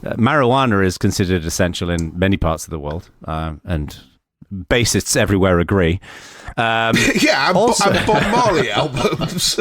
Marijuana is considered essential in many parts of the world, and bassists everywhere agree. Yeah, and Bob Marley albums.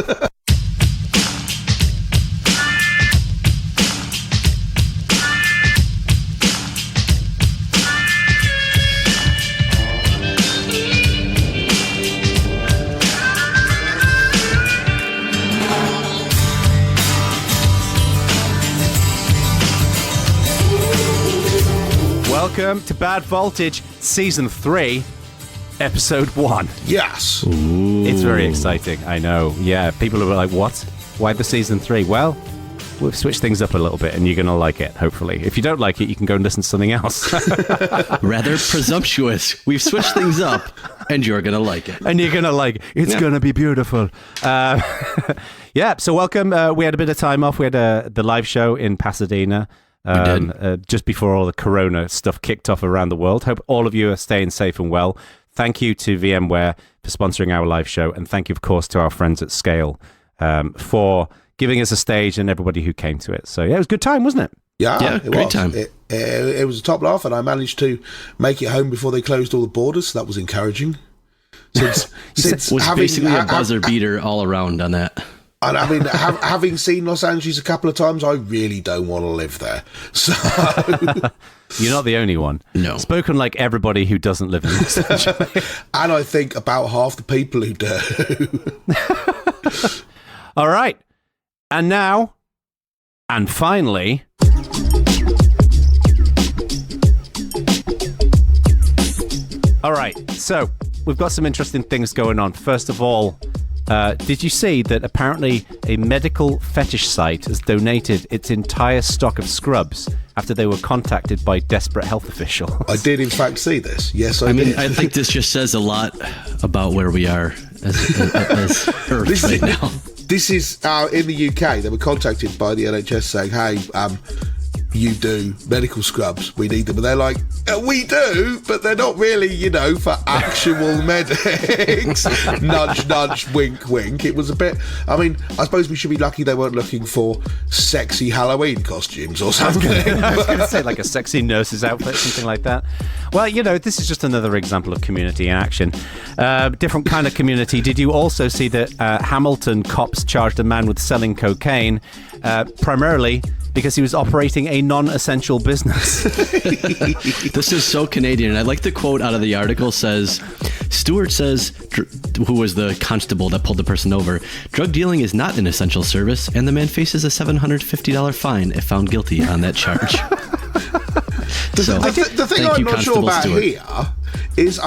Welcome to Bad Voltage, Season 3, Episode 1. Yes. Ooh. It's very exciting, I know. Yeah, people are like, what? Why the Season 3? Well, we've switched things up a little bit, and you're going to like it, hopefully. If you don't like it, you can go and listen to something else. Rather presumptuous. We've switched things up, and you're going to like it. And you're going to like it. It's going to be beautiful. Yeah, so welcome. We had a bit of time off. We had the live show in Pasadena. Just before all the corona stuff kicked off around the world. Hope all of you are staying safe and well. Thank you to VMware for sponsoring our live show, and thank you, of course, to our friends at Scale for giving us a stage and everybody who came to it. So yeah, it was a good time, wasn't it? Yeah, great time. It was a top laugh, and I managed to make it home before they closed all the borders, so that was encouraging. Since was basically a buzzer beater all around on that. And I mean, having seen Los Angeles a couple of times, I really don't want to live there. So you're not the only one. No. Spoken like everybody who doesn't live in Los Angeles. And I think about half the people who do. All right. And now, and finally, all right. So we've got some interesting things going on. First of all, did you see that apparently a medical fetish site has donated its entire stock of scrubs after they were contacted by desperate health officials? I did, in fact, see this. Yes, I did. I think this just says a lot about where we are as Earth right now. This is in the UK. They were contacted by the NHS saying, hey, you do medical scrubs, we need them. And they're like, we do, but they're not really, for actual medics. Nudge, nudge, wink, wink. It was a bit, I suppose we should be lucky they weren't looking for sexy Halloween costumes or something. I was going to say like a sexy nurse's outfit, something like that. Well, this is just another example of community in action. Different kind of community. Did you also see that Hamilton cops charged a man with selling cocaine, primarily because he was operating a non-essential business? This is so Canadian. I like the quote out of the article says, Stuart says, who was the constable that pulled the person over, drug dealing is not an essential service, and the man faces a $750 fine if found guilty on that charge. The thing I'm not sure about here is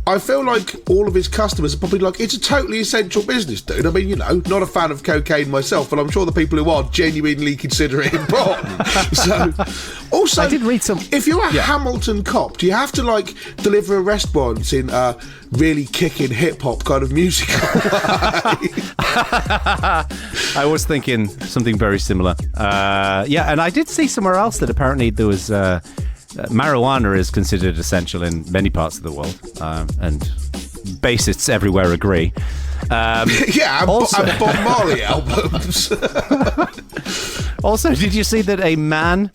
I feel like all of his customers are probably like, it's a totally essential business, dude. I mean, not a fan of cocaine myself, but I'm sure the people who are genuinely consider it important. So, also, I did read some. If you're a Hamilton cop, do you have to deliver arrest warrants in a really kicking hip hop kind of musical way? I was thinking something very similar. And I did see somewhere else that apparently there was. Marijuana is considered essential in many parts of the world, and bassists everywhere agree. Yeah, and Bob Marley albums. Also, did you see that a man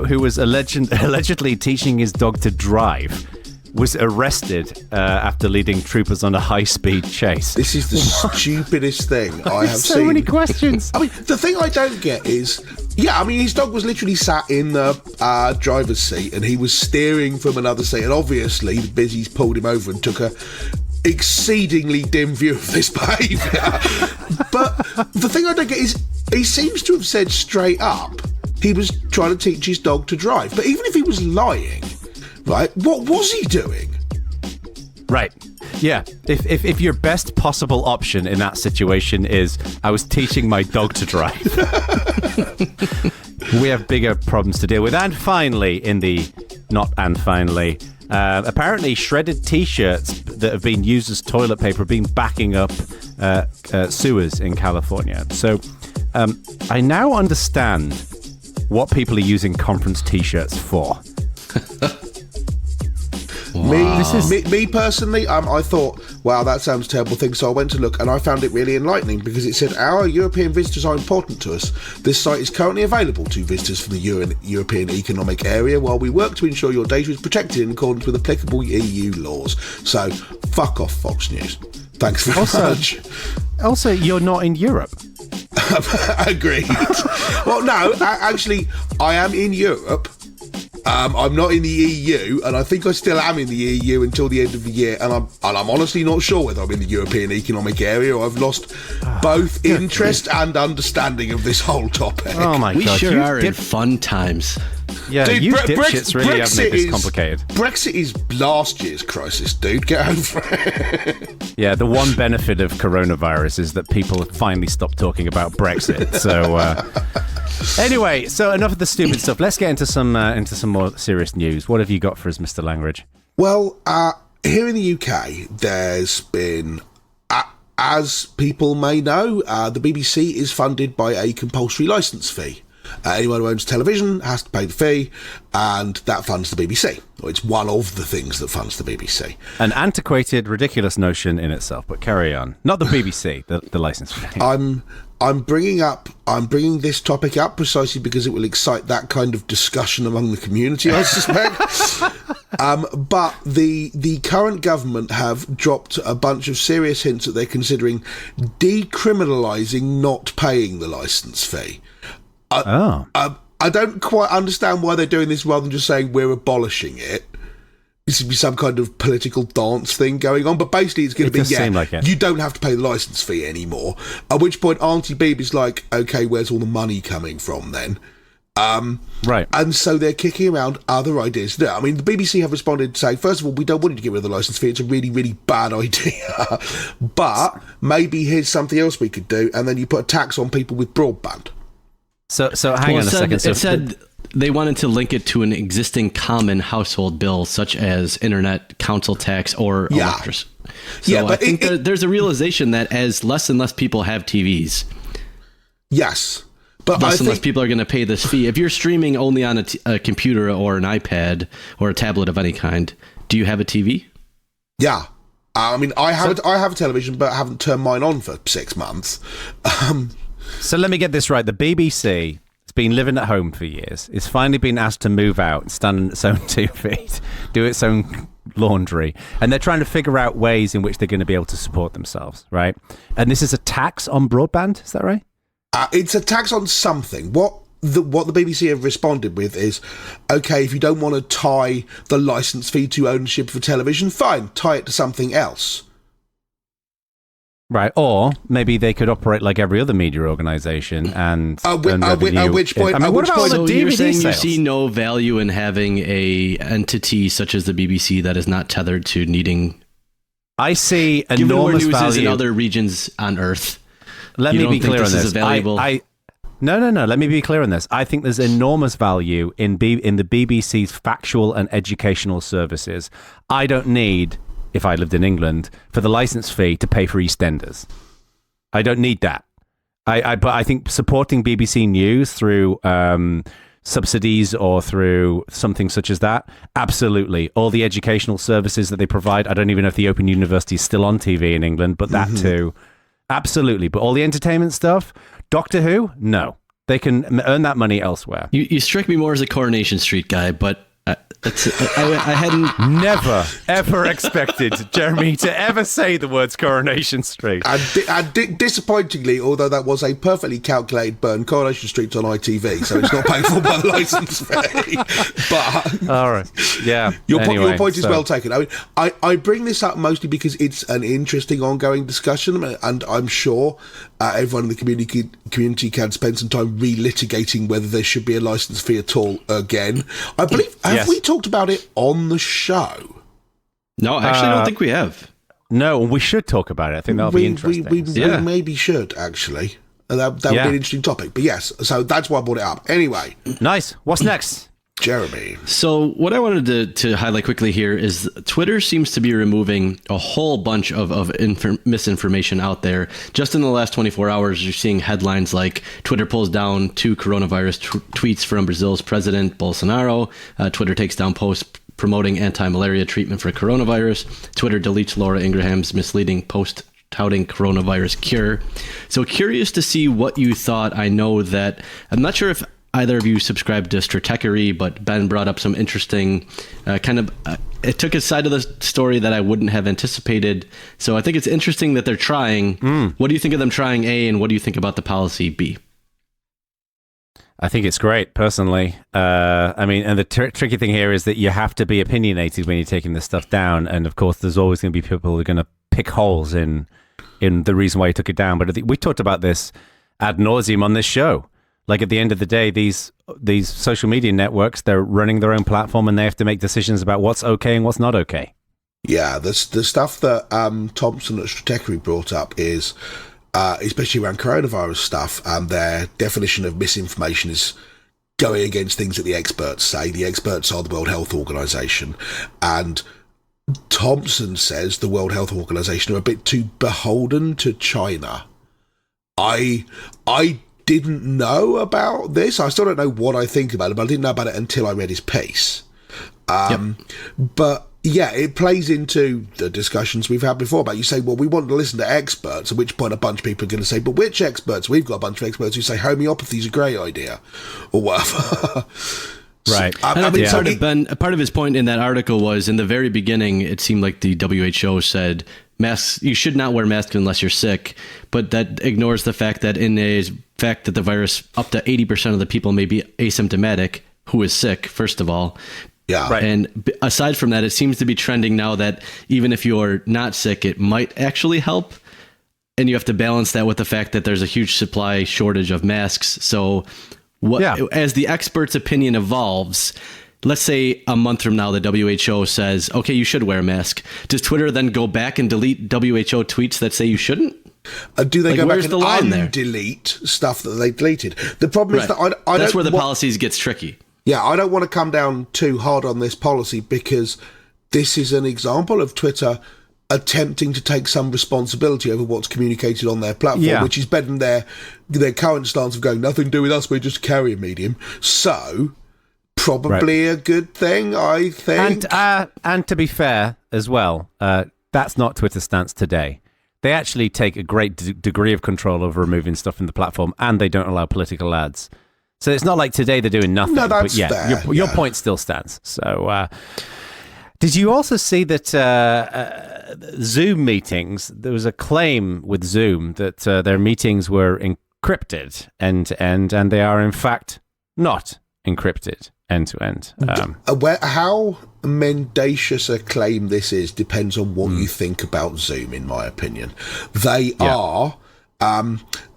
who was allegedly teaching his dog to drive was arrested after leading troopers on a high-speed chase? This is the stupidest thing I have seen. So many questions. The thing I don't get is, his dog was literally sat in the driver's seat and he was steering from another seat, and obviously the busies pulled him over and took a exceedingly dim view of this behaviour. But the thing I don't get is, he seems to have said straight up he was trying to teach his dog to drive. But even if he was lying, right, what was he doing? Right. Yeah. If your best possible option in that situation is, I was teaching my dog to drive, we have bigger problems to deal with. And finally, apparently shredded T-shirts that have been used as toilet paper have been backing up sewers in California. So I now understand what people are using conference T-shirts for. Me personally, I thought, wow, that sounds a terrible thing. So I went to look, and I found it really enlightening because it said our European visitors are important to us. This site is currently available to visitors from the European Economic Area while we work to ensure your data is protected in accordance with applicable EU laws. So fuck off, Fox News. Thanks very much. Also, you're not in Europe. Agreed. Well, no, actually, I am in Europe. I'm not in the EU, and I think I still am in the EU until the end of the year. And I'm honestly not sure whether I'm in the European Economic Area or I've lost both interest and understanding of this whole topic. Oh my God! We sure are in fun times. Yeah, dude, you dipshits really have made this complicated. Brexit is last year's crisis, dude. Get over it. Yeah, the one benefit of coronavirus is that people have finally stopped talking about Brexit. So. Anyway, so enough of the stupid stuff. Let's get into some more serious news. What have you got for us, Mr. Langridge? Well, here in the UK, there's been, as people may know, the BBC is funded by a compulsory licence fee. Anyone who owns television has to pay the fee, and that funds the BBC. Or it's one of the things that funds the BBC. An antiquated, ridiculous notion in itself, but carry on. Not the BBC, the licence fee. I'm bringing this topic up precisely because it will excite that kind of discussion among the community, I suspect. But the current government have dropped a bunch of serious hints that they're considering decriminalising not paying the licence fee. I don't quite understand why they're doing this rather than just saying we're abolishing it. This would be some kind of political dance thing going on, but basically it's going to be, you don't have to pay the licence fee anymore. At which point Auntie Beeb is like, okay, where's all the money coming from then? Right. And so they're kicking around other ideas. I mean, the BBC have responded saying, first of all, we don't want you to get rid of the licence fee. It's a really, really bad idea. But maybe here's something else we could do, and then you put a tax on people with broadband. So hang on a second. It said they wanted to link it to an existing common household bill, such as internet, council tax, or electricity. So but I think there's a realization that as less and less people have TVs, yes, but less and less people are going to pay this fee. If you're streaming only on a computer or an iPad or a tablet of any kind, do you have a TV? Yeah. I mean, I have a television, but I haven't turned mine on for 6 months. So let me get this right. The BBC has been living at home for years. It's finally been asked to move out and stand on its own 2 feet, do its own laundry. And they're trying to figure out ways in which they're going to be able to support themselves, right? And this is a tax on broadband, is that right? It's a tax on something. What the BBC have responded with is, okay, if you don't want to tie the licence fee to ownership of a television, fine, tie it to something else. Right, or maybe they could operate like every other media organisation and at which point, what about so the you're DVD saying sales? You see no value in having a entity such as the BBC that is not tethered to needing. I see enormous enormous value. Given where news is in value. other regions on Earth. Let me be clear on this. No. Let me be clear on this. I think there's enormous value in the BBC's factual and educational services. I don't need, if I lived in England, for the license fee to pay for EastEnders. I don't need that. But I think supporting BBC News through subsidies or through something such as that, absolutely. All the educational services that they provide, I don't even know if the Open University is still on TV in England, but that too, absolutely. But all the entertainment stuff, Doctor Who, no. They can earn that money elsewhere. You strike me more as a Coronation Street guy, but I hadn't never ever expected Jeremy to ever say the words Coronation Street. And disappointingly, although that was a perfectly calculated burn, Coronation Street's on ITV, so it's not paid for by the licence fee. But all right, yeah. Your point is well taken. I mean, I bring this up mostly because it's an interesting ongoing discussion, and I'm sure everyone in the community can spend some time relitigating whether there should be a licence fee at all again. I believe have we talked about it on the show? No, actually, I don't think we have. No, we should talk about it. I think that'll be interesting. We maybe should, actually. That would be an interesting topic. But yes, so that's why I brought it up. Anyway. Nice. What's next? Jeremy. So what I wanted to highlight quickly here is Twitter seems to be removing a whole bunch of misinformation out there. Just in the last 24 hours, you're seeing headlines like Twitter pulls down 2 coronavirus tweets from Brazil's president, Bolsonaro. Twitter takes down posts promoting anti-malaria treatment for coronavirus. Twitter deletes Laura Ingraham's misleading post touting coronavirus cure. So curious to see what you thought. I know that I'm not sure if either of you subscribe to Stratechery, but Ben brought up some interesting it took a side of the story that I wouldn't have anticipated. So I think it's interesting that they're trying. What do you think of them trying A, and what do you think about the policy B? I think it's great, personally. And the tricky thing here is that you have to be opinionated when you're taking this stuff down. And of course, there's always going to be people who are going to pick holes in the reason why you took it down. But I think we talked about this ad nauseum on this show. Like, at the end of the day, these social media networks, they're running their own platform, and they have to make decisions about what's okay and what's not okay. Yeah, the stuff that Thomson at Stratechery brought up is, especially around coronavirus stuff, their definition of misinformation is going against things that the experts say. The experts are the World Health Organization, and Thomson says the World Health Organization are a bit too beholden to China. I didn't know about this. I still don't know what I think about it, but I didn't know about it until I read his piece. But yeah, it plays into the discussions we've had before about, you say, well, we want to listen to experts, at which point a bunch of people are going to say, but which experts? We've got a bunch of experts who say homeopathy is a great idea, or whatever. Right. Part of his point in that article was, in the very beginning, it seemed like the WHO said masks, you should not wear masks unless you're sick, but that ignores the fact that that the virus, up to 80% of the people may be asymptomatic who is sick, first of all. Yeah. Right. And aside from that, it seems to be trending now that even if you're not sick, it might actually help. And you have to balance that with the fact that there's a huge supply shortage of masks. So as the expert's opinion evolves, let's say a month from now, the WHO says, okay, you should wear a mask. Does Twitter then go back and delete WHO tweets that say you shouldn't? Do they go back and undelete stuff that they deleted? The problem is that that's where the policies gets tricky. Yeah, I don't want to come down too hard on this policy, because this is an example of Twitter attempting to take some responsibility over what's communicated on their platform, which is better than their current stance of going, nothing to do with us, we're just a carrier medium. So, probably a good thing, I think. And to be fair as well, that's not Twitter's stance today. They actually take a great degree of control over removing stuff from the platform, and they don't allow political ads. So it's not like today they're doing nothing. No, that's fair. Your point still stands. So, did you also see that Zoom meetings, there was a claim with Zoom that their meetings were encrypted end-to-end, and they are in fact not encrypted end-to-end. How mendacious a claim this is depends on what you think about Zoom, in my opinion. They are...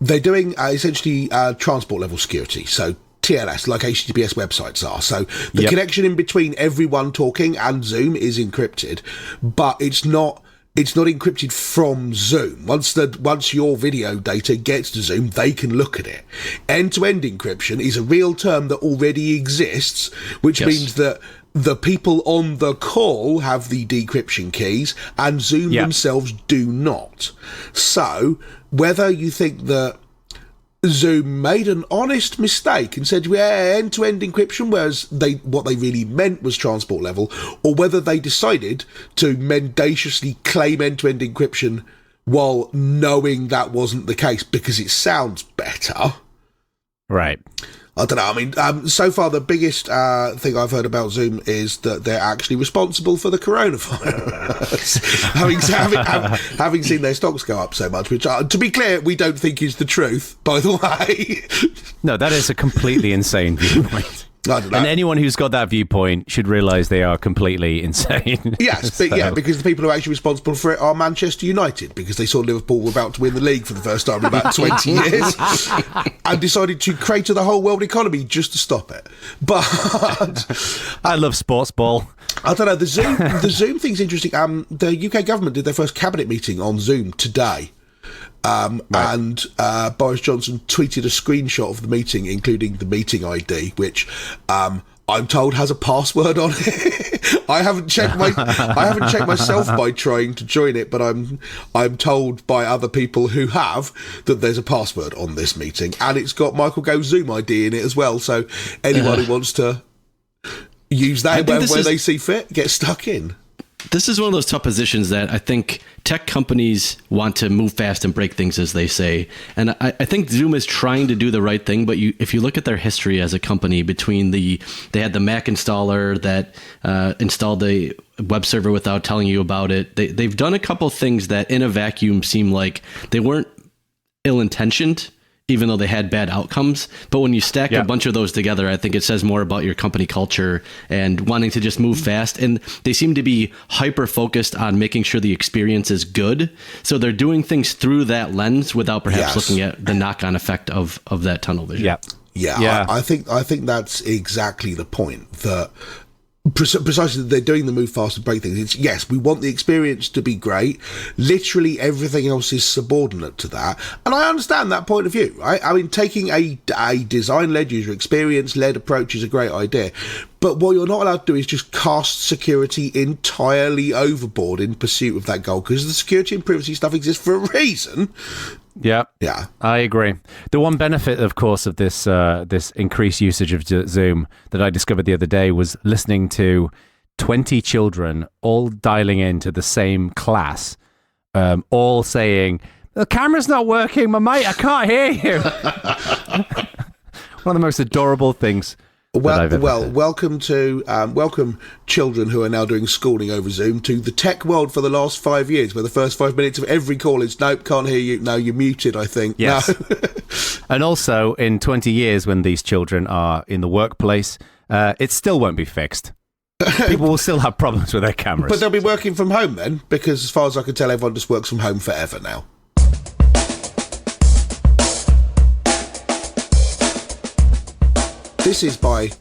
they're doing essentially transport level security, so TLS, like HTTPS websites are. So the connection in between everyone talking and Zoom is encrypted, but it's not encrypted from Zoom. Once your video data gets to Zoom, they can look at it. End-to-end encryption is a real term that already exists, which means that the people on the call have the decryption keys and Zoom themselves do not. So whether you think that Zoom made an honest mistake and said, end-to-end encryption, whereas what they really meant was transport level, or whether they decided to mendaciously claim end-to-end encryption while knowing that wasn't the case because it sounds better. Right. I don't know. I mean, so far the biggest thing I've heard about Zoom is that they're actually responsible for the coronavirus. having seen their stocks go up so much, which, to be clear, we don't think is the truth, by the way. No, that is a completely insane viewpoint. I don't know. And anyone who's got that viewpoint should realise they are completely insane. Yes, because the people who are actually responsible for it are Manchester United, because they saw Liverpool were about to win the league for the first time in about 20 years and decided to crater the whole world economy just to stop it. But I love sports ball. I don't know, the Zoom thing's interesting. The UK government did their first cabinet meeting on Zoom today. And Boris Johnson tweeted a screenshot of the meeting, including the meeting ID, which I'm told has a password on it. I haven't checked myself by trying to join it, but I'm told by other people who have that there's a password on this meeting, and it's got Michael Go's Zoom ID in it as well. So anyone who wants to use that where they see fit, get stuck in. This is one of those tough positions that I think tech companies want to move fast and break things, as they say. And I think Zoom is trying to do the right thing. But if you look at their history as a company, they had the Mac installer that installed the web server without telling you about it. They've done a couple things that in a vacuum seem like they weren't ill-intentioned, even though they had bad outcomes. But when you stack a bunch of those together, I think it says more about your company culture and wanting to just move fast. And they seem to be hyper-focused on making sure the experience is good. So they're doing things through that lens without perhaps looking at the knock-on effect of that tunnel vision. Yeah. I think that's exactly the point. That precisely, they're doing the move fast and break things. It's, yes, we want the experience to be great. Literally everything else is subordinate to that, and I understand that point of view, right? I mean, taking a design-led, user experience-led approach is a great idea, but what you're not allowed to do is just cast security entirely overboard in pursuit of that goal, because the security and privacy stuff exists for a reason. Yeah, I agree. The one benefit, of course, of this increased usage of Zoom that I discovered the other day was listening to 20 children all dialing into the same class, all saying, "The camera's not working, my mate, I can't hear you." One of the most adorable things. Welcome children who are now doing schooling over Zoom to the tech world for the last 5 years, where the first 5 minutes of every call is, nope, can't hear you, no, you're muted, I think. Yes. No. And also, in 20 years, when these children are in the workplace, it still won't be fixed. People will still have problems with their cameras. But they'll be working from home then, because as far as I can tell, everyone just works from home forever now. This is, by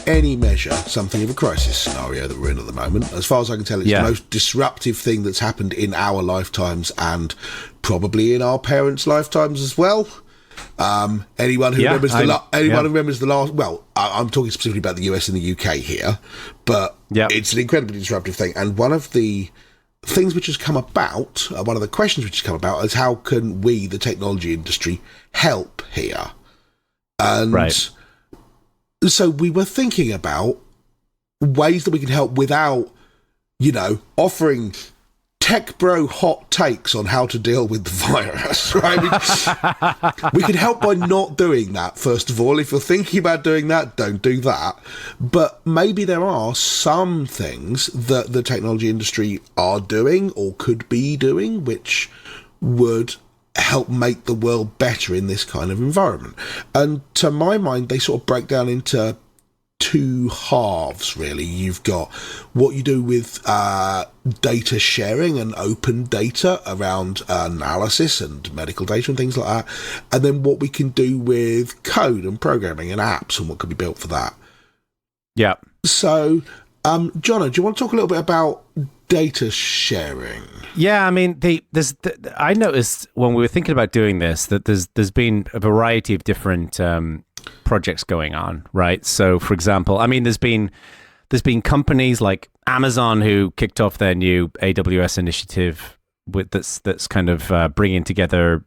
any measure, something of a crisis scenario that we're in at the moment. As far as I can tell, it's the most disruptive thing that's happened in our lifetimes, and probably in our parents' lifetimes as well. Anyone who remembers the last... Well, I'm talking specifically about the US and the UK here, but it's an incredibly disruptive thing. And one of the things which has come about, one of the questions which has come about, is how can we, the technology industry, help here? And so we were thinking about ways that we can help without, offering tech bro hot takes on how to deal with the virus, right? We can help by not doing that, first of all. If you're thinking about doing that, don't do that. But maybe there are some things that the technology industry are doing or could be doing which would help make the world better in this kind of environment. And to my mind, they sort of break down into two halves, really. You've got what you do with data sharing and open data around analysis and medical data and things like that, and then what we can do with code and programming and apps and what can be built for that. Yeah. So, Jono, do you want to talk a little bit about data sharing? Yeah, I mean, I noticed when we were thinking about doing this that there's been a variety of different projects going on, right? So, for example, I mean, there's been companies like Amazon who kicked off their new AWS initiative that's kind of bringing together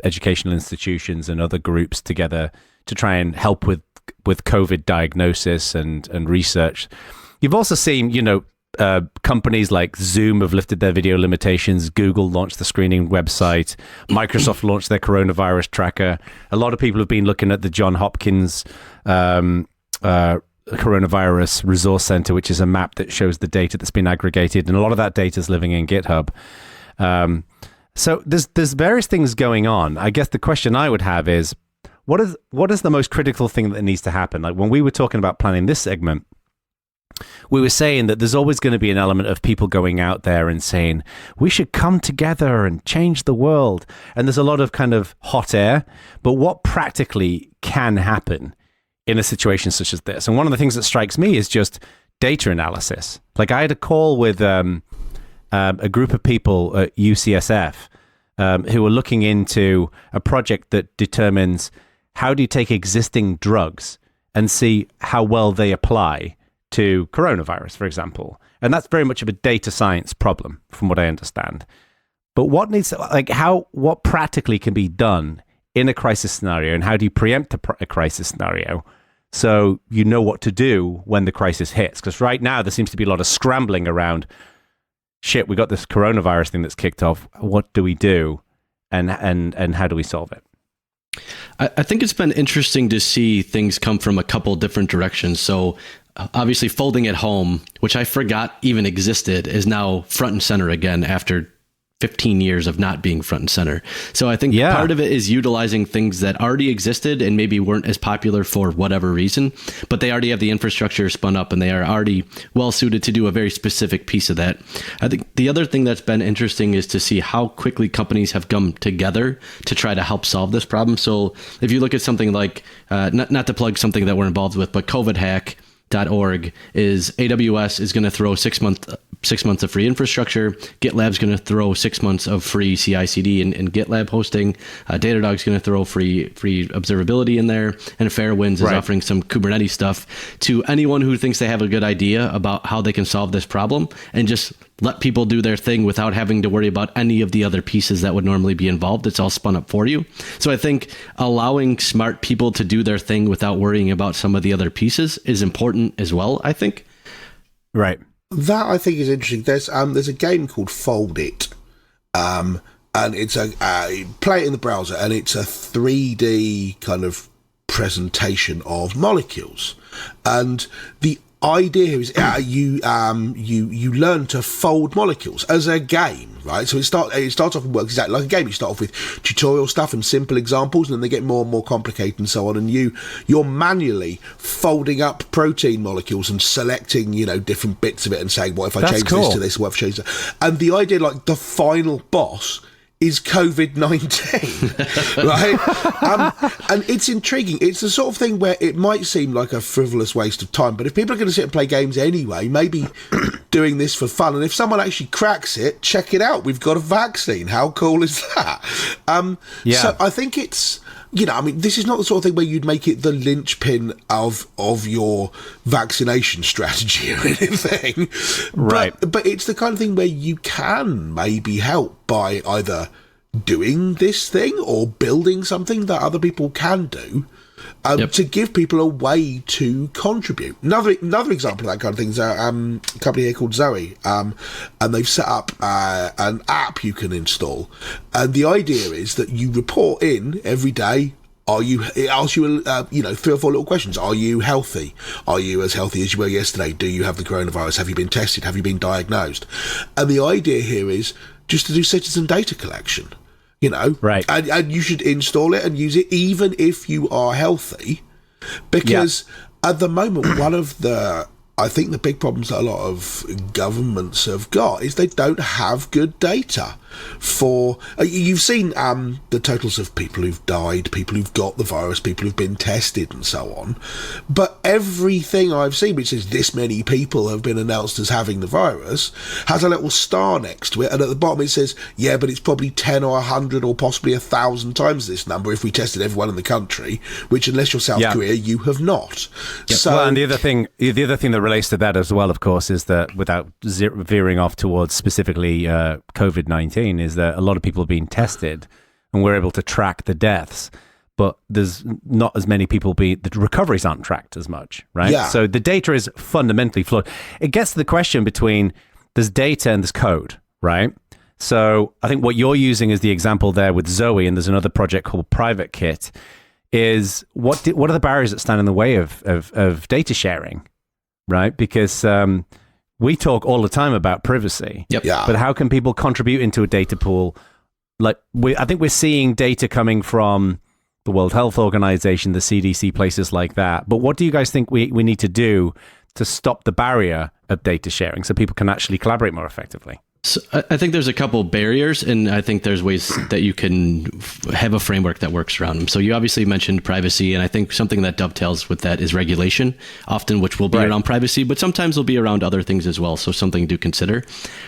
educational institutions and other groups together to try and help with COVID diagnosis and research. You've also seen, companies like Zoom have lifted their video limitations. Google launched the screening website. Microsoft launched their coronavirus tracker. A lot of people have been looking at the Johns Hopkins coronavirus resource center, which is a map that shows the data that's been aggregated, and a lot of that data is living in GitHub. So there's various things going on. I guess the question I would have is, what is the most critical thing that needs to happen? Like when we were talking about planning this segment, we were saying that there's always going to be an element of people going out there and saying, we should come together and change the world. And there's a lot of kind of hot air, but what practically can happen in a situation such as this? And one of the things that strikes me is just data analysis. Like I had a call with a group of people at UCSF who were looking into a project that determines how do you take existing drugs and see how well they apply to coronavirus, for example. And that's very much of a data science problem, from what I understand. But what practically can be done in a crisis scenario, and how do you preempt a crisis scenario so you know what to do when the crisis hits? Because right now there seems to be a lot of scrambling around, shit, we got this coronavirus thing that's kicked off. What do we do? And how do we solve it? I think it's been interesting to see things come from a couple different directions. So obviously folding at home, which I forgot even existed, is now front and center again after 15 years of not being front and center. So I think part of it is utilizing things that already existed and maybe weren't as popular for whatever reason, but they already have the infrastructure spun up and they are already well suited to do a very specific piece of that. I think the other thing that's been interesting is to see how quickly companies have come together to try to help solve this problem. So if you look at something like, not to plug something that we're involved with, but COVIDhack.org is AWS is going to throw 6 months of free infrastructure. GitLab's going to throw 6 months of free CI/CD and GitLab hosting. Datadog's going to throw free observability in there, and Fairwinds is offering some Kubernetes stuff to anyone who thinks they have a good idea about how they can solve this problem, and just let people do their thing without having to worry about any of the other pieces that would normally be involved. It's all spun up for you. So I think allowing smart people to do their thing without worrying about some of the other pieces is important as well, I think. Right. That I think is interesting. There's a game called Fold It, and it's play it in the browser, and it's a 3D kind of presentation of molecules, and the idea is you learn to fold molecules as a game, right? So it starts off and works exactly like a game. You start off with tutorial stuff and simple examples, and then they get more and more complicated and so on. And you're manually folding up protein molecules and selecting, different bits of it and saying, what if I change this to this? What if I change that? And the idea, like the final boss, is COVID-19, right? And it's intriguing. It's the sort of thing where it might seem like a frivolous waste of time, but if people are going to sit and play games anyway, maybe doing this for fun, and if someone actually cracks it, check it out. We've got a vaccine. How cool is that? So I think it's, this is not the sort of thing where you'd make it the linchpin of your vaccination strategy or anything. Right. But it's the kind of thing where you can maybe help by either doing this thing or building something that other people can do to give people a way to contribute. Another example of that kind of thing is a company here called Zoe, and they've set up an app you can install, and the idea is that you report in every day. It asks you, 3 or 4 little questions. Are you healthy? Are you as healthy as you were yesterday? Do you have the coronavirus? Have you been tested? Have you been diagnosed? And the idea here is just to do citizen data collection, Right. And you should install it and use it even if you are healthy, because at the moment, I think the big problems that a lot of governments have got is they don't have good data for... You've seen the totals of people who've died, people who've got the virus, people who've been tested and so on. But everything I've seen which says this many people have been announced as having the virus has a little star next to it, and at the bottom it says, but it's probably 10 or 100 or possibly 1,000 times this number if we tested everyone in the country, which unless you're South Korea, you have not. Yep. So, and the other thing that relates to that as well, of course, is that without veering off towards specifically COVID-19, is that a lot of people have been tested and we're able to track the deaths, but there's not as many people the recoveries aren't tracked as much, right? Yeah. So the data is fundamentally flawed. It gets to the question between there's data and there's code, right? So I think what you're using is the example there with Zoe, and there's another project called Private Kit, is what are the barriers that stand in the way of data sharing? Right, because we talk all the time about privacy. Yep. Yeah. But how can people contribute into a data pool? I think we're seeing data coming from the World Health Organization, the CDC, places like that. But what do you guys think we need to do to stop the barrier of data sharing so people can actually collaborate more effectively? So I think there's a couple barriers, and I think there's ways that you can have a framework that works around them. So you obviously mentioned privacy, and I think something that dovetails with that is regulation, often which will be around privacy, but sometimes will be around other things as well. So something to consider.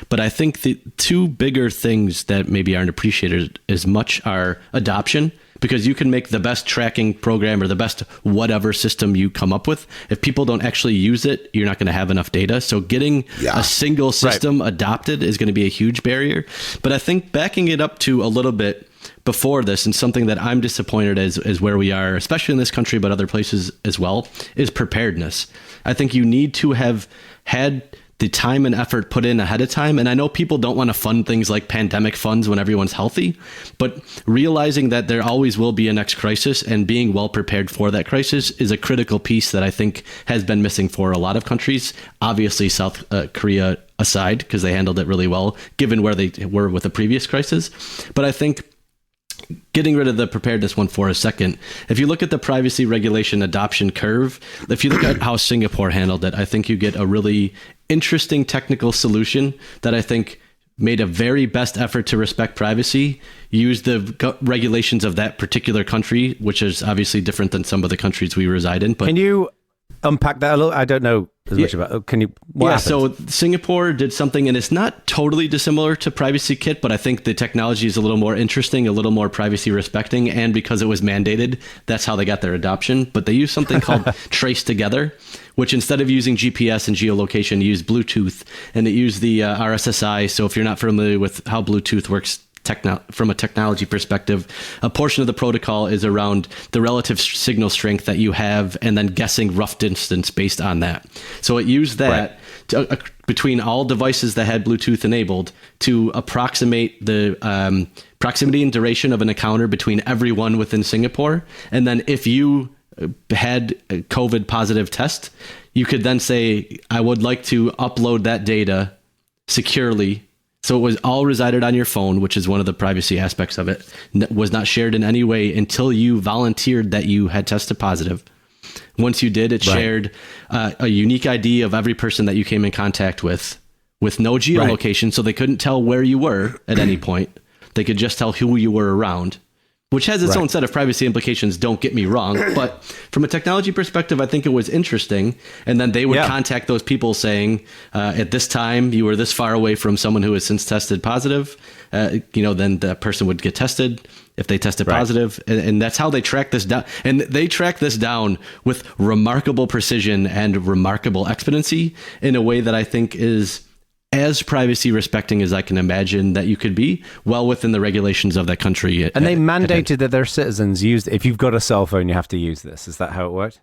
But I think the 2 bigger things that maybe aren't appreciated as much are adoption, because you can make the best tracking program or the best whatever system you come up with. If people don't actually use it, you're not going to have enough data. So getting a single system adopted is going to be a huge barrier. But I think backing it up to a little bit before this, and something that I'm disappointed is where we are, especially in this country, but other places as well, is preparedness. I think you need to have had the time and effort put in ahead of time. And I know people don't want to fund things like pandemic funds when everyone's healthy, but realizing that there always will be a next crisis and being well prepared for that crisis is a critical piece that I think has been missing for a lot of countries. Obviously, South Korea aside, because they handled it really well, given where they were with the previous crisis. But I think getting rid of the preparedness one for a second, if you look at the privacy regulation adoption curve, if you look at how Singapore handled it, I think you get a really interesting technical solution that I think made a very best effort to respect privacy, use the regulations of that particular country, which is obviously different than some of the countries we reside in. But can you unpack that a little? I don't know as much about. Can you? So Singapore did something, and it's not totally dissimilar to Privacy Kit, but I think the technology is a little more interesting, a little more privacy respecting, and because it was mandated, that's how they got their adoption. But they used something called Trace Together, which instead of using GPS and geolocation, used Bluetooth, and it used the RSSI. So if you're not familiar with how Bluetooth works from a technology perspective, a portion of the protocol is around the relative signal strength that you have and then guessing rough distance based on that. So it used that to, between all devices that had Bluetooth enabled to approximate the proximity and duration of an encounter between everyone within Singapore. And then if you had a COVID positive test, you could then say, I would like to upload that data securely. So it was all resided on your phone, which is one of the privacy aspects of it, was not shared in any way until you volunteered that you had tested positive. Once you did, it shared a unique ID of every person that you came in contact with no geolocation. So they couldn't tell where you were at any point. They could just tell who you were around, which has its own set of privacy implications, don't get me wrong. But from a technology perspective, I think it was interesting. And then they would contact those people saying, at this time, you were this far away from someone who has since tested positive. Then the person would get tested if they tested positive. And that's how they track this down. And they track this down with remarkable precision and remarkable exponency in a way that I think is as privacy respecting as I can imagine that you could be, well within the regulations of that country. And they mandated that their citizens used, if you've got a cell phone, you have to use this. Is that how it worked?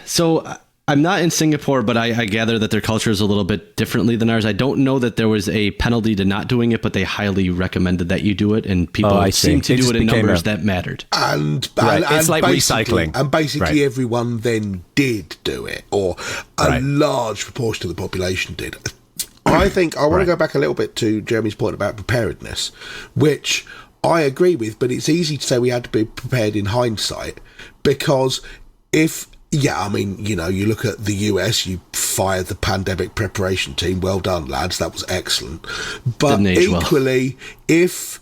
So I'm not in Singapore, but I gather that their culture is a little bit differently than ours. I don't know that there was a penalty to not doing it, but they highly recommended that you do it. And people seem to do it in numbers that mattered. And it's like recycling. And basically everyone then did do it, or a large proportion of the population did. I think I want to go back a little bit to Jeremy's point about preparedness, which I agree with, but it's easy to say we had to be prepared in hindsight, because you look at the US, you fired the pandemic preparation team. Well done, lads. That was excellent. But equally, if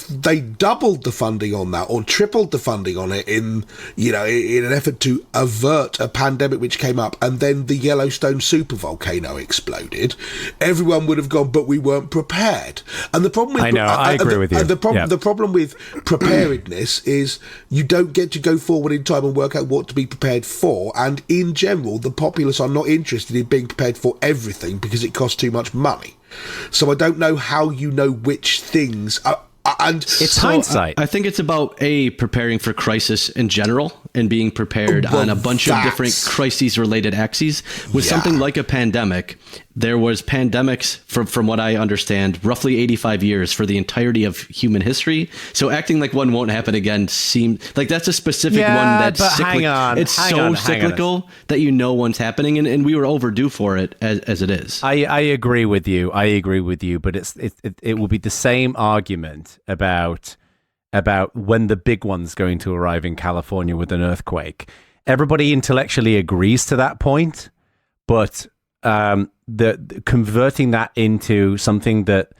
they doubled the funding on that or tripled the funding on it in an effort to avert a pandemic which came up, and then the Yellowstone supervolcano exploded, everyone would have gone, but we weren't prepared. And the problem with I agree with you. The problem with preparedness is you don't get to go forward in time and work out what to be prepared for. And in general, the populace are not interested in being prepared for everything because it costs too much money. So I don't know how you know which things are. And it's hindsight. I think it's about preparing for crisis in general and being prepared on a bunch of different crises related axes. With something like a pandemic, there was pandemics from what I understand, roughly 85 years for the entirety of human history. So acting like one won't happen again seems like that's a specific one that's cyclical. It's so cyclical that one's happening, and we were overdue for it as it is. I agree with you. But it will be the same argument about when the big one's going to arrive in California with an earthquake. Everybody intellectually agrees to that point, but the converting that into something that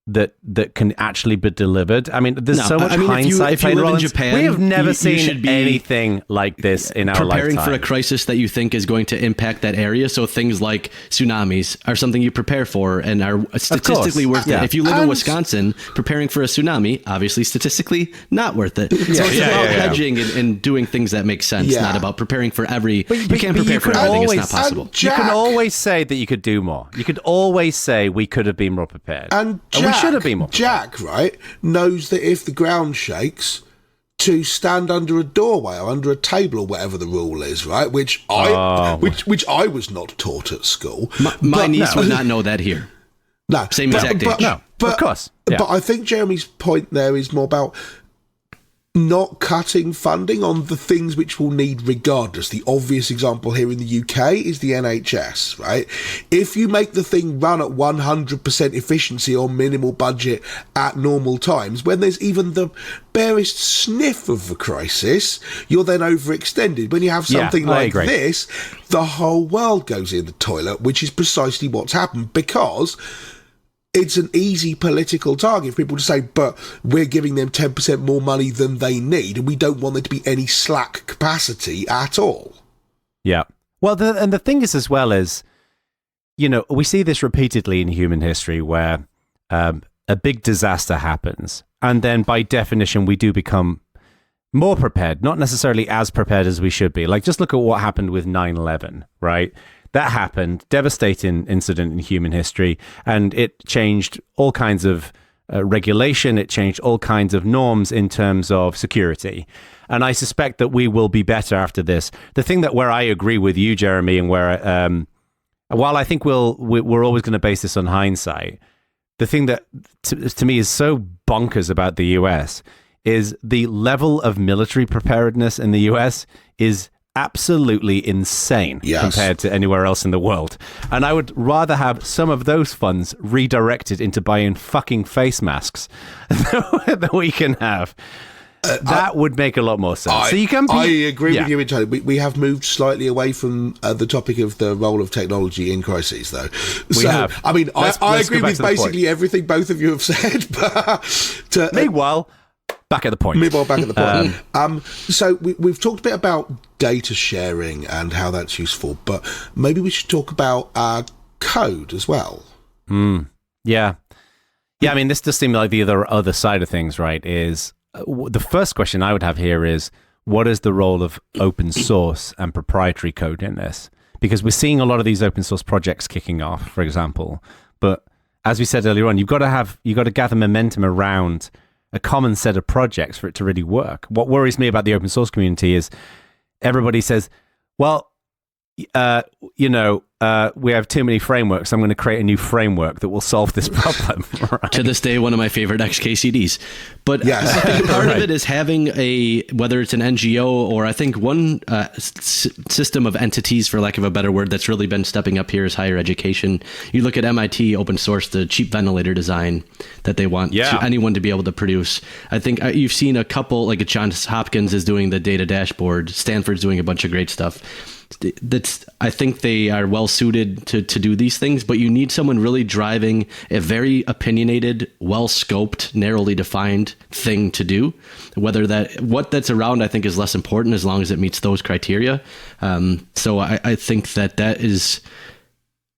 that can actually be delivered. I mean, there's so much hindsight. If you live in Japan, we have never seen should be anything like this in our preparing lifetime. for a crisis that you think is going to impact that area. So things like tsunamis are something you prepare for and are statistically worth it. If you live in Wisconsin, preparing for a tsunami, obviously statistically not worth it. So it's about hedging and doing things that make sense, not about preparing for every. You can't prepare for everything. It's not possible. You can always say that you could do more. You could always say we could have been more prepared. And we should have been more prepared. Jack, right, knows that if the ground shakes, to stand under a doorway or under a table or whatever the rule is, right? Which I was not taught at school. My niece would not know that here. No, same exact age. But, of course. Yeah. But I think Jeremy's point there is more about not cutting funding on the things which will need regardless. The obvious example here in the UK is the NHS, right? If you make the thing run at 100% efficiency or minimal budget at normal times, when there's even the barest sniff of a crisis, you're then overextended. When you have something like this, the whole world goes in the toilet, which is precisely what's happened, because it's an easy political target for people to say, but we're giving them 10% more money than they need, and we don't want there to be any slack capacity at all. Yeah. Well, and the thing is as well is, we see this repeatedly in human history where a big disaster happens, and then by definition, we do become more prepared, not necessarily as prepared as we should be. Like, just look at what happened with 9/11, right? That happened, devastating incident in human history, and it changed all kinds of regulation. It changed all kinds of norms in terms of security. And I suspect that we will be better after this. The thing where I agree with you, Jeremy, and where, while I think we're always going to base this on hindsight, the thing that to me is so bonkers about the US is the level of military preparedness in the US is absolutely insane compared to anywhere else in the world. And I would rather have some of those funds redirected into buying fucking face masks that we can have. That would make a lot more sense. I agree with you entirely. We have moved slightly away from the topic of the role of technology in crises, though. We have. I mean, I agree with basically everything both of you have said. But Meanwhile, back at the point. So we've talked a bit about data sharing and how that's useful, but maybe we should talk about code as well. Yeah. I mean, this does seem like the other side of things, right? Is the first question I would have here is, what is the role of open source and proprietary code in this? Because we're seeing a lot of these open source projects kicking off, for example. But as we said earlier on, you've got to gather momentum around a common set of projects for it to really work. What worries me about the open source community is everybody says, well, we have too many frameworks. I'm going to create a new framework that will solve this problem. Right? To this day, one of my favorite XKCDs. But I think part of it is having whether it's an NGO or I think one system of entities, for lack of a better word, that's really been stepping up here is higher education. You look at MIT open source, the cheap ventilator design that they want anyone to be able to produce. I think you've seen a couple, like Johns Hopkins is doing the data dashboard. Stanford's doing a bunch of great stuff. I think they are well suited to do these things, but you need someone really driving a very opinionated, well scoped, narrowly defined thing to do. What that's around, I think, is less important as long as it meets those criteria. So I think that is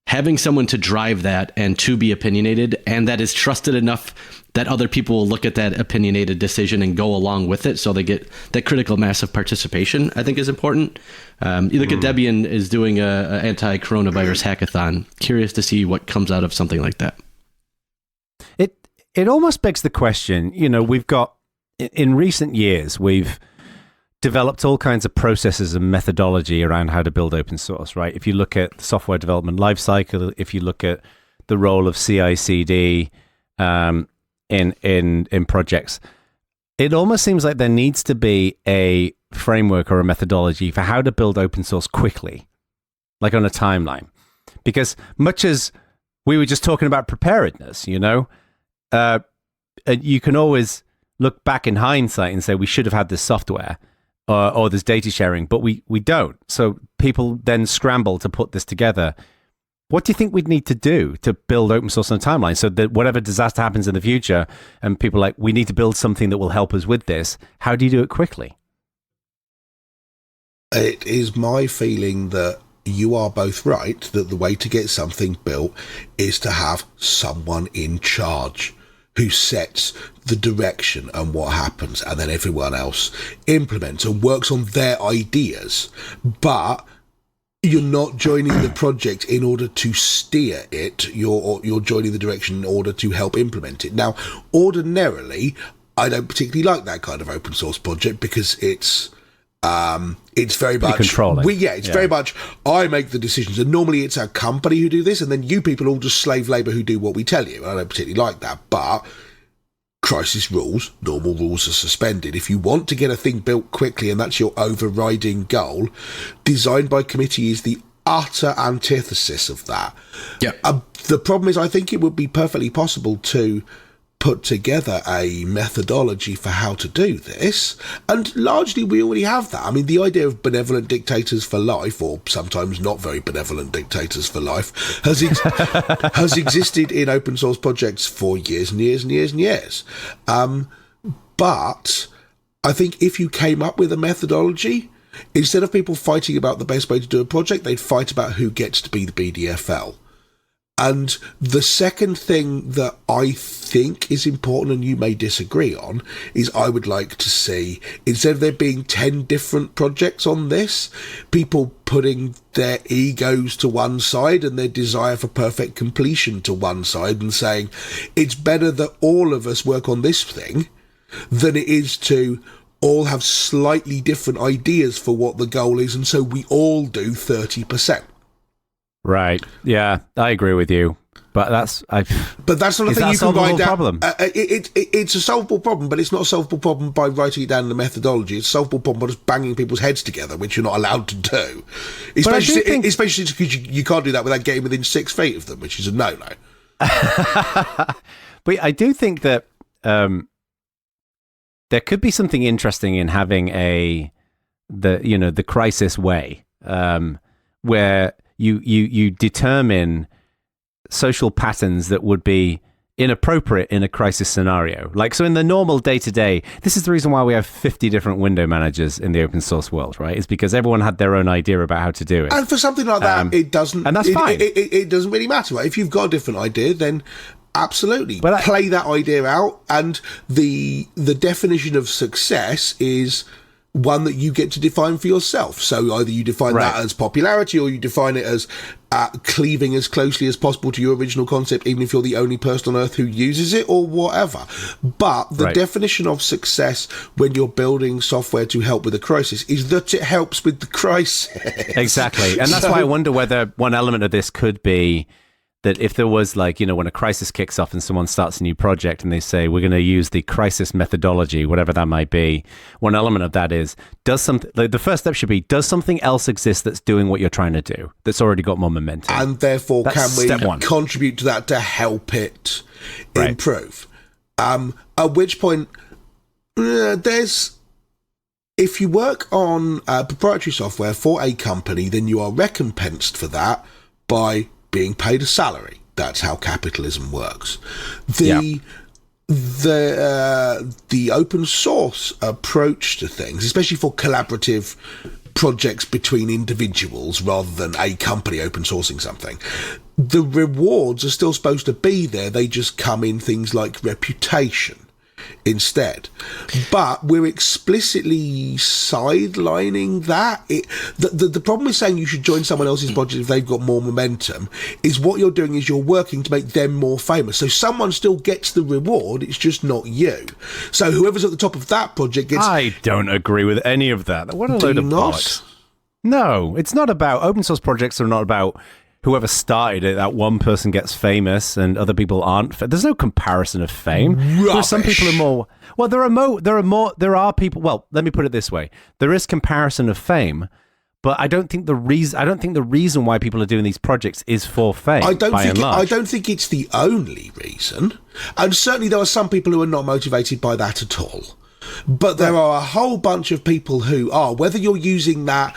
having someone to drive that and to be opinionated, and that is trusted enough that other people will look at that opinionated decision and go along with it, so they get that critical mass of participation, I think is important. You look at Debian is doing a anti-coronavirus hackathon. Curious to see what comes out of something like that. It almost begs the question, we've got, in recent years, we've developed all kinds of processes and methodology around how to build open source, right? If you look at the software development lifecycle, if you look at the role of CI/CD in projects, it almost seems like there needs to be a framework or a methodology for how to build open source quickly, like on a timeline. Because much as we were just talking about preparedness, you can always look back in hindsight and say we should have had this software or this data sharing, but we don't. So people then scramble to put this together. What do you think we'd need to do to build open source on a timeline so that whatever disaster happens in the future and people are like, we need to build something that will help us with this, how do you do it quickly? It is my feeling that you are both right, that the way to get something built is to have someone in charge who sets the direction and what happens, and then everyone else implements and works on their ideas. But you're not joining the project in order to steer it. You're joining the direction in order to help implement it. Now, ordinarily, I don't particularly like that kind of open source project because it's very much controlling. Very much I make the decisions, and normally it's our company who do this, and then you people all just slave labour who do what we tell you. I don't particularly like that, but crisis rules, normal rules are suspended. If you want to get a thing built quickly, and that's your overriding goal, design by committee is the utter antithesis of that. Yeah. The problem is, I think it would be perfectly possible to put together a methodology for how to do this, and largely we already have that. I mean, the idea of benevolent dictators for life, or sometimes not very benevolent dictators for life, has existed in open source projects for years and years and years and years. But I think if you came up with a methodology, instead of people fighting about the best way to do a project, they'd fight about who gets to be the BDFL. And the second thing that I think is important, and you may disagree on, is I would like to see, instead of there being 10 different projects on this, people putting their egos to one side and their desire for perfect completion to one side and saying, it's better that all of us work on this thing than it is to all have slightly different ideas for what the goal is, and so we all do 30%. Right. Yeah, I agree with you. But that's not a thing you can write down. Problem? It's a solvable problem, but it's not a solvable problem by writing it down in the methodology. It's a solvable problem by just banging people's heads together, which you're not allowed to do. Especially because you can't do that without getting within 6 feet of them, which is a no-no. But I do think that there could be something interesting in having the crisis way, where you determine social patterns that would be inappropriate in a crisis scenario. Like, so in the normal day-to-day, this is the reason why we have 50 different window managers in the open source world, right? It's because everyone had their own idea about how to do it. And for something like that, it doesn't... And that's fine. It doesn't really matter, right? If you've got a different idea, then absolutely. But play that idea out, and the definition of success is one that you get to define for yourself. So either you define that as popularity, or you define it as cleaving as closely as possible to your original concept, even if you're the only person on earth who uses it, or whatever. But the definition of success when you're building software to help with a crisis is that it helps with the crisis. Exactly. And that's why I wonder whether one element of this could be that if there was, like, when a crisis kicks off and someone starts a new project and they say, we're going to use the crisis methodology, whatever that might be, one element of that is, the first step should be, does something else exist that's doing what you're trying to do, that's already got more momentum? And therefore, can we contribute to that to help it improve? At which point, if you work on proprietary software for a company, then you are recompensed for that by being paid a salary. That's how capitalism works. The open source approach to things, especially for collaborative projects between individuals rather than a company open sourcing something, the rewards are still supposed to be there. They just come in things like reputation instead. But we're explicitly sidelining that. The problem with saying you should join someone else's project if they've got more momentum is what you're doing is you're working to make them more famous. So someone still gets the reward, it's just not you. So whoever's at the top of that project gets... I don't agree with any of that. What a load of bollocks. No, it's not about... Open source projects are not about... Whoever started it, that one person gets famous and other people aren't. There's no comparison of fame. There some people are more. Well, there are people. Well, let me put it this way: there is comparison of fame, but I don't think the reason why people are doing these projects is for fame. I don't think it's the only reason, and certainly there are some people who are not motivated by that at all. But there are a whole bunch of people who are, whether you're using that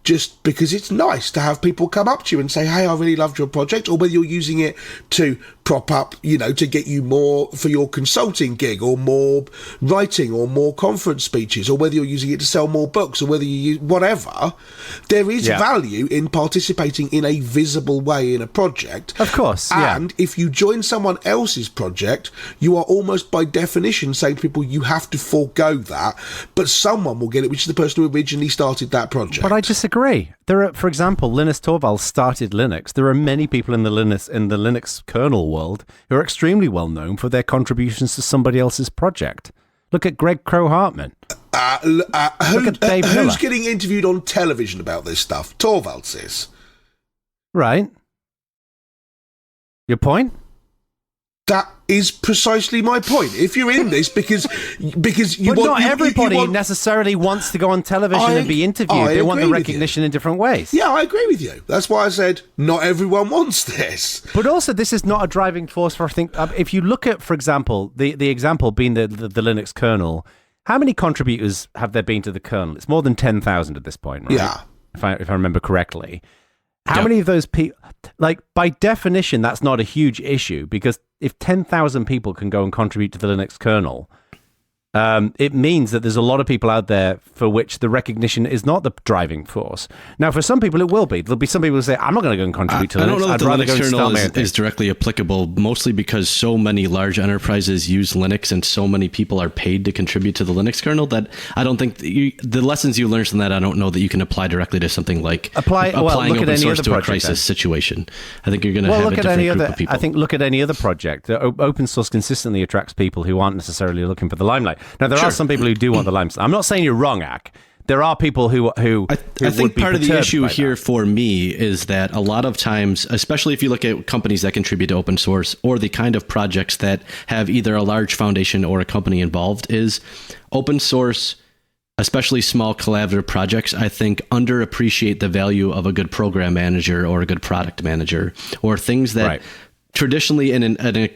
just because it's nice to have people come up to you and say, hey, I really loved your project, or whether you're using it to prop up, to get you more for your consulting gig, or more writing, or more conference speeches, or whether you're using it to sell more books, or whether you use whatever, there is value in participating in a visible way in a project. Of course, And if you join someone else's project, you are almost by definition saying to people, you have to forego that, but someone will get it, which is the person who originally started that project. But I disagree. There are, for example, Linus Torvalds started Linux. There are many people in the Linux kernel world who are extremely well known for their contributions to somebody else's project. Look at Greg Crow-Hartman. Look at Dave Miller. Who's getting interviewed on television about this stuff? Torvalds is. Right. Your point? That is precisely my point. If you're in this because you but want... not everybody you want, necessarily wants to go on television and be interviewed. They want the recognition in different ways. Yeah, I agree with you. That's why I said not everyone wants this. But also, this is not a driving force for, I think, if you look at, for example, the example being the Linux kernel, how many contributors have there been to the kernel? It's more than 10,000 at this point, right? Yeah. If I remember correctly. How many of those people, by definition, that's not a huge issue, because if 10,000 people can go and contribute to the Linux kernel, it means that there's a lot of people out there for which the recognition is not the driving force. Now, for some people, it will be. There'll be some people who say, I'm not going to go and contribute to Linux. I don't know that I'd the rather Linux go kernel is directly applicable, mostly because so many large enterprises use Linux and so many people are paid to contribute to the Linux kernel that I don't think the lessons you learn from that, I don't know that you can apply directly to something like applying open source to a crisis situation. I think you're going to have a different group of people. I think look at any other project. Open source consistently attracts people who aren't necessarily looking for the limelight. Now, there are some people who do want the limelight. I'm not saying you're wrong, Ak. There are people who I think part of the issue here for me is that a lot of times, especially if you look at companies that contribute to open source or the kind of projects that have either a large foundation or a company involved, is open source, especially small collaborative projects, I think underappreciate the value of a good program manager or a good product manager, or things that traditionally in a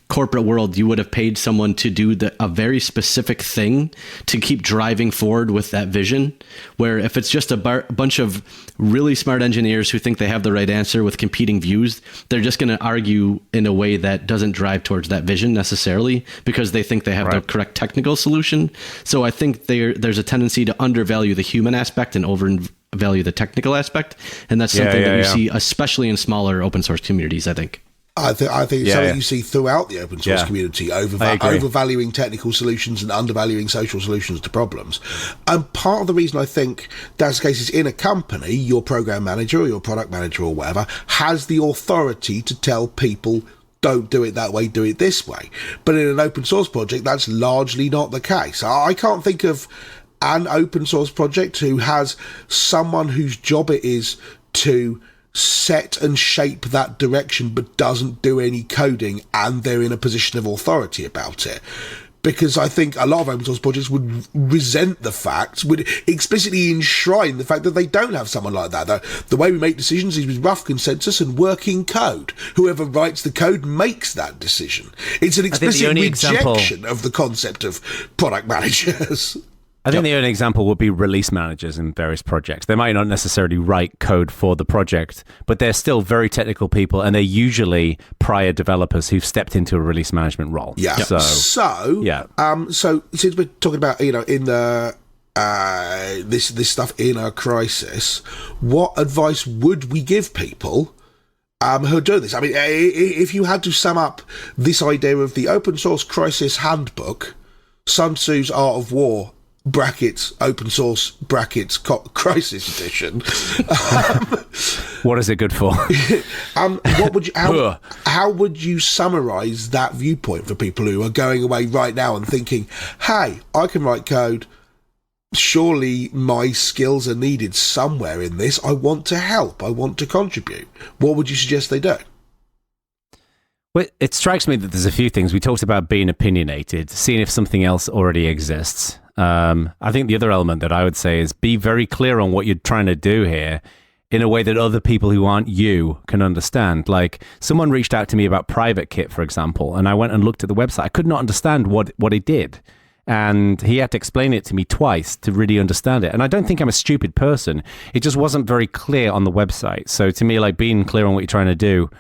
corporate world, you would have paid someone to do a very specific thing to keep driving forward with that vision. Where if it's just a bunch of really smart engineers who think they have the right answer with competing views, they're just going to argue in a way that doesn't drive towards that vision necessarily because they think they have the correct technical solution. So I think there's a tendency to undervalue the human aspect and overvalue the technical aspect. And that's something that you see, especially in smaller open source communities, I think. I think it's something you see throughout the open source community, overvaluing technical solutions and undervaluing social solutions to problems. And part of the reason I think that's the case is in a company, your program manager or your product manager or whatever has the authority to tell people, don't do it that way, do it this way. But in an open source project, that's largely not the case. I can't think of an open source project who has someone whose job it is to set and shape that direction but doesn't do any coding and they're in a position of authority about it. Because I think a lot of open source projects would resent the fact, would explicitly enshrine the fact that they don't have someone like that. The way we make decisions is with rough consensus and working code. Whoever writes the code makes that decision. It's an explicit rejection of the concept of product managers. I think the only example would be release managers in various projects. They might not necessarily write code for the project, but they're still very technical people, and they're usually prior developers who've stepped into a release management role. Yeah. So since we're talking about, in the this stuff in a crisis, what advice would we give people who are doing this? I mean, if you had to sum up this idea of the open source crisis handbook, Sun Tzu's Art of War, brackets open source brackets crisis edition. What is it good for? What would you how would you summarize that viewpoint for people who are going away right now and thinking, hey, I can write code, surely my skills are needed somewhere in this, I want to help, I want to contribute? What would you suggest they do? Well, it strikes me that there's a few things. We talked about being opinionated, seeing if something else already exists. I think the other element that I would say is be very clear on what you're trying to do here in a way that other people who aren't you can understand. Like, someone reached out to me about PrivateKit, for example, and I went and looked at the website. I could not understand what it did. And he had to explain it to me twice to really understand it. And I don't think I'm a stupid person. It just wasn't very clear on the website. So to me, like, being clear on what you're trying to do.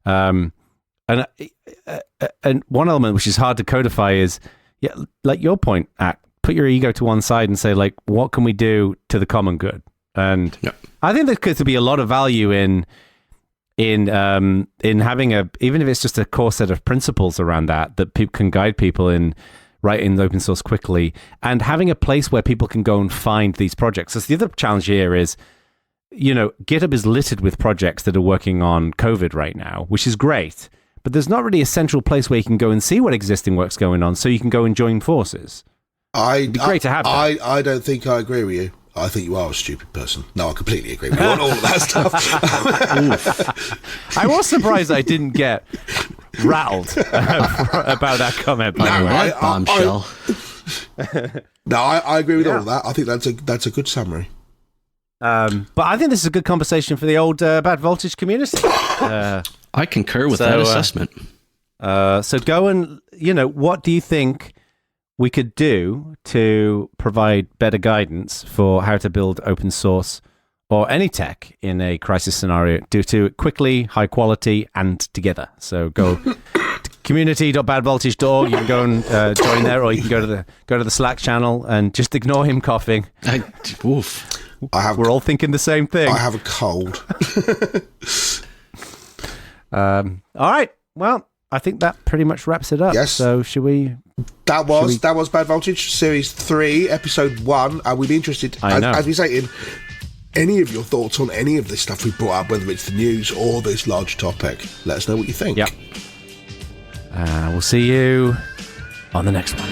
And one element which is hard to codify is, yeah, like your point, put your ego to one side and say, like, what can we do to the common good? And I think there could be a lot of value in having even if it's just a core set of principles around that people can guide people in writing open source quickly, and having a place where people can go and find these projects. So the other challenge here is, GitHub is littered with projects that are working on COVID right now, which is great, but there's not really a central place where you can go and see what existing work's going on, so you can go and join forces. It'd be great to have that. I don't think I agree with you. I think you are a stupid person. No, I completely agree with you on all of that stuff. I was surprised I didn't get rattled about that comment, by the way. Bombshell. I agree with all of that. I think that's a good summary. But I think this is a good conversation for the old Bad Voltage community. I concur with that assessment. So go and, what do you think we could do to provide better guidance for how to build open source or any tech in a crisis scenario? Do it quickly, high quality, and together. So go to community.badvoltage.org. You can go and join there, or you can go to the Slack channel and just ignore him coughing. We're all thinking the same thing. I have a cold. All right. Well, I think that pretty much wraps it up. Yes. So should we? That was Bad Voltage Series 3, Episode 1. We'd be interested, as we say, in any of your thoughts on any of this stuff we brought up, whether it's the news or this large topic. Let us know what you think. Yep. We'll see you on the next one.